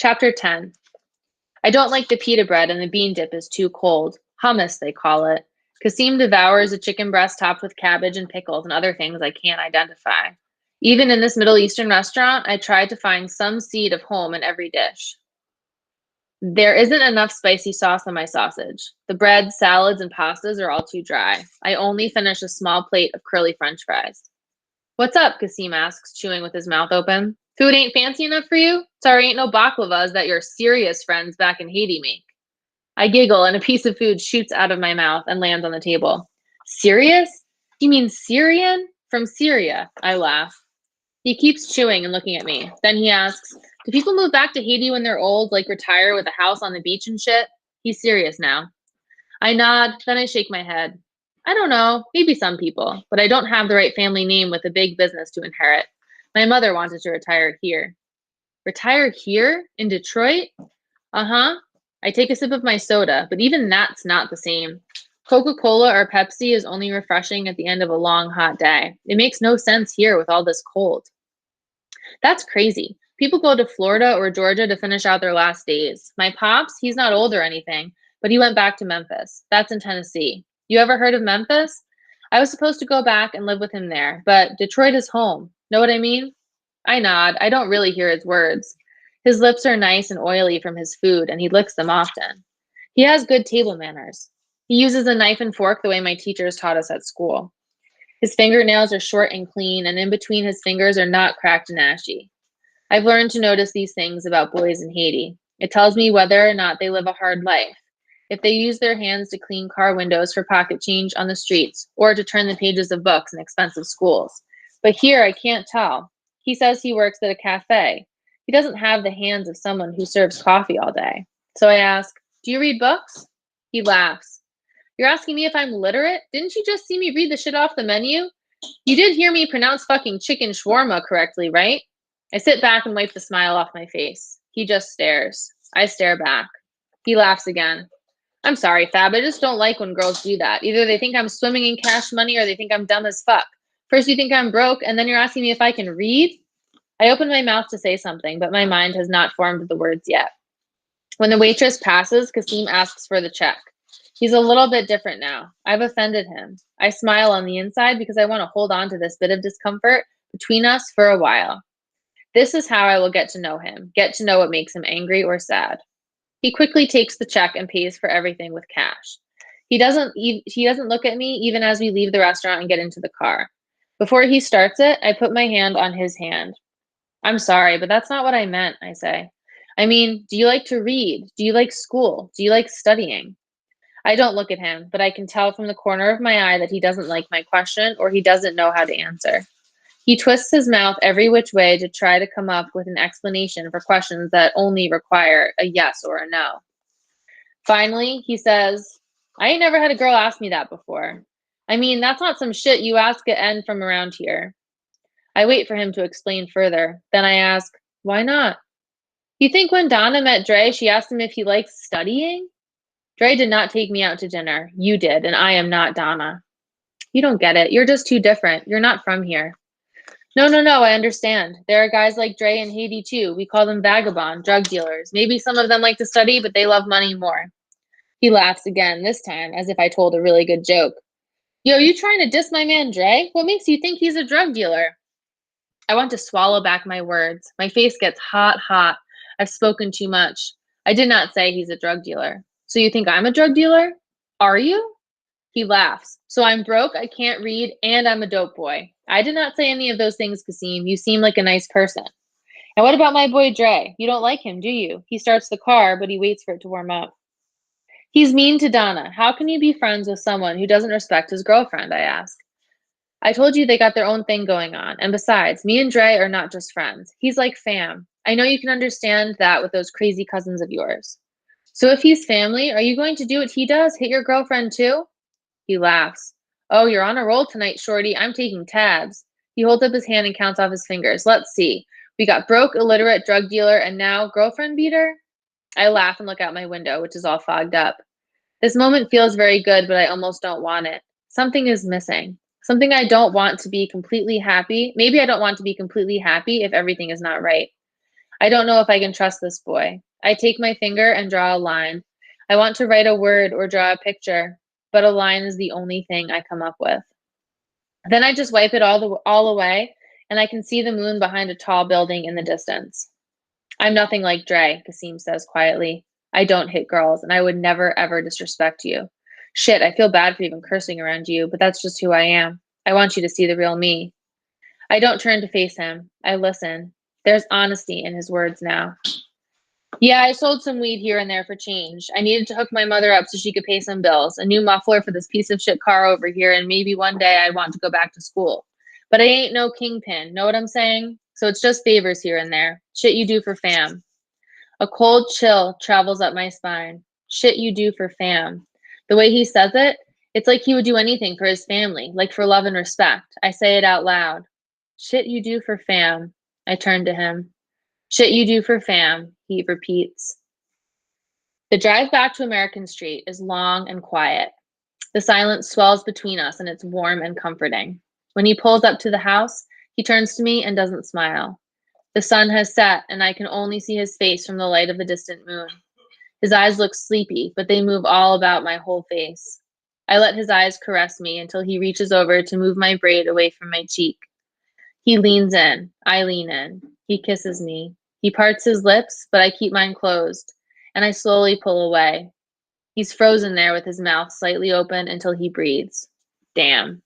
Chapter 10. I don't like the pita bread and the bean dip is too cold. Hummus, they call it. Kaseem devours a chicken breast topped with cabbage and pickles and other things I can't identify. Even in this Middle Eastern restaurant, I tried to find some seed of home in every dish. There isn't enough spicy sauce on my sausage. The bread, salads, and pastas are all too dry. I only finish a small plate of curly french fries. What's up? Kaseem asks, chewing with his mouth open. Food ain't fancy enough for you? Sorry, ain't no baklavas that your serious friends back in Haiti make. I giggle and a piece of food shoots out of my mouth and lands on the table. Serious? You mean Syrian? From Syria, I laugh. He keeps chewing and looking at me. Then he asks, do people move back to Haiti when they're old, like retire with a house on the beach and shit? He's serious now. I nod, then I shake my head. I don't know, maybe some people, but I don't have the right family name with a big business to inherit. My mother wanted to retire here. Retire here? In Detroit? Uh-huh. I take a sip of my soda, but even that's not the same. Coca-Cola or Pepsi is only refreshing at the end of a long, hot day. It makes no sense here with all this cold. That's crazy. People go to Florida or Georgia to finish out their last days. My pops, he's not old or anything, but he went back to Memphis. That's in Tennessee. You ever heard of Memphis? I was supposed to go back and live with him there, but Detroit is home. Know what I mean? I nod. I don't really hear his words. His lips are nice and oily from his food, and he licks them often. He has good table manners. He uses a knife and fork the way my teachers taught us at school. His fingernails are short and clean, and in between his fingers are not cracked and ashy. I've learned to notice these things about boys in Haiti. It tells me whether or not they live a hard life. If they use their hands to clean car windows for pocket change on the streets, or to turn the pages of books in expensive schools. But here I can't tell. He says he works at a cafe. He doesn't have the hands of someone who serves coffee all day. So I ask, do you read books? He laughs. You're asking me if I'm literate? Didn't you just see me read the shit off the menu? You did hear me pronounce fucking chicken shawarma correctly, right? I sit back and wipe the smile off my face. He just stares. I stare back. He laughs again. I'm sorry, Fab. I just don't like when girls do that. Either they think I'm swimming in cash money or they think I'm dumb as fuck. First you think I'm broke, and then you're asking me if I can read? I open my mouth to say something, but my mind has not formed the words yet. When the waitress passes, Kaseem asks for the check. He's a little bit different now. I've offended him. I smile on the inside because I want to hold on to this bit of discomfort between us for a while. This is how I will get to know him, get to know what makes him angry or sad. He quickly takes the check and pays for everything with cash. He doesn't look at me even as we leave the restaurant and get into the car. Before he starts it, I put my hand on his hand. I'm sorry, but that's not what I meant, I say. I mean, do you like to read? Do you like school? Do you like studying? I don't look at him, but I can tell from the corner of my eye that he doesn't like my question or he doesn't know how to answer. He twists his mouth every which way to try to come up with an explanation for questions that only require a yes or a no. Finally, he says, I ain't never had a girl ask me that before. I mean, that's not some shit you ask at N from around here. I wait for him to explain further. Then I ask, why not? You think when Donna met Dre, she asked him if he likes studying? Dre did not take me out to dinner. You did, and I am not Donna. You don't get it. You're just too different. You're not from here. No, I understand. There are guys like Dre in Haiti too. We call them vagabond, drug dealers. Maybe some of them like to study, but they love money more. He laughs again, this time as if I told a really good joke. Yo, you trying to diss my man Dre? What makes you think he's a drug dealer? I want to swallow back my words. My face gets hot. I've spoken too much. I did not say he's a drug dealer. So you think I'm a drug dealer? Are you? He laughs. So I'm broke, I can't read, and I'm a dope boy. I did not say any of those things, Kaseem. You seem like a nice person. And what about my boy Dre? You don't like him, do you? He starts the car, but he waits for it to warm up. He's mean to Donna. How can you be friends with someone who doesn't respect his girlfriend, I ask. I told you they got their own thing going on. And besides, me and Dre are not just friends. He's like fam. I know you can understand that with those crazy cousins of yours. So if he's family, are you going to do what he does? Hit your girlfriend too? He laughs. Oh, you're on a roll tonight, shorty. I'm taking tabs. He holds up his hand and counts off his fingers. Let's see. We got broke, illiterate, drug dealer, and now girlfriend beater? I laugh and look out my window, which is all fogged up. This moment feels very good, but I almost don't want it. Something is missing. Something I don't want to be completely happy. Maybe I don't want to be completely happy if everything is not right. I don't know if I can trust this boy. I take my finger and draw a line. I want to write a word or draw a picture, but a line is the only thing I come up with. Then I just wipe it all away, and I can see the moon behind a tall building in the distance. I'm nothing like Dre, Kaseem says quietly. I don't hit girls, and I would never ever disrespect you. Shit, I feel bad for even cursing around you, but that's just who I am. I want you to see the real me. I don't turn to face him. I listen. There's honesty in his words now. Yeah, I sold some weed here and there for change. I needed to hook my mother up so she could pay some bills, a new muffler for this piece of shit car over here, and maybe one day I'd want to go back to school. But I ain't no kingpin, know what I'm saying? So it's just favors here and there. Shit you do for fam. A cold chill travels up my spine. Shit you do for fam. The way he says it, it's like he would do anything for his family, like for love and respect. I say it out loud. Shit you do for fam. I turn to him. Shit you do for fam, he repeats. The drive back to American Street is long and quiet. The silence swells between us, and it's warm and comforting. When he pulls up to the house, he turns to me and doesn't smile. The sun has set, and I can only see his face from the light of the distant moon. His eyes look sleepy, but they move all about my whole face. I let his eyes caress me until he reaches over to move my braid away from my cheek. He leans in. I lean in. He kisses me. He parts his lips, but I keep mine closed, and I slowly pull away. He's frozen there with his mouth slightly open until he breathes. Damn.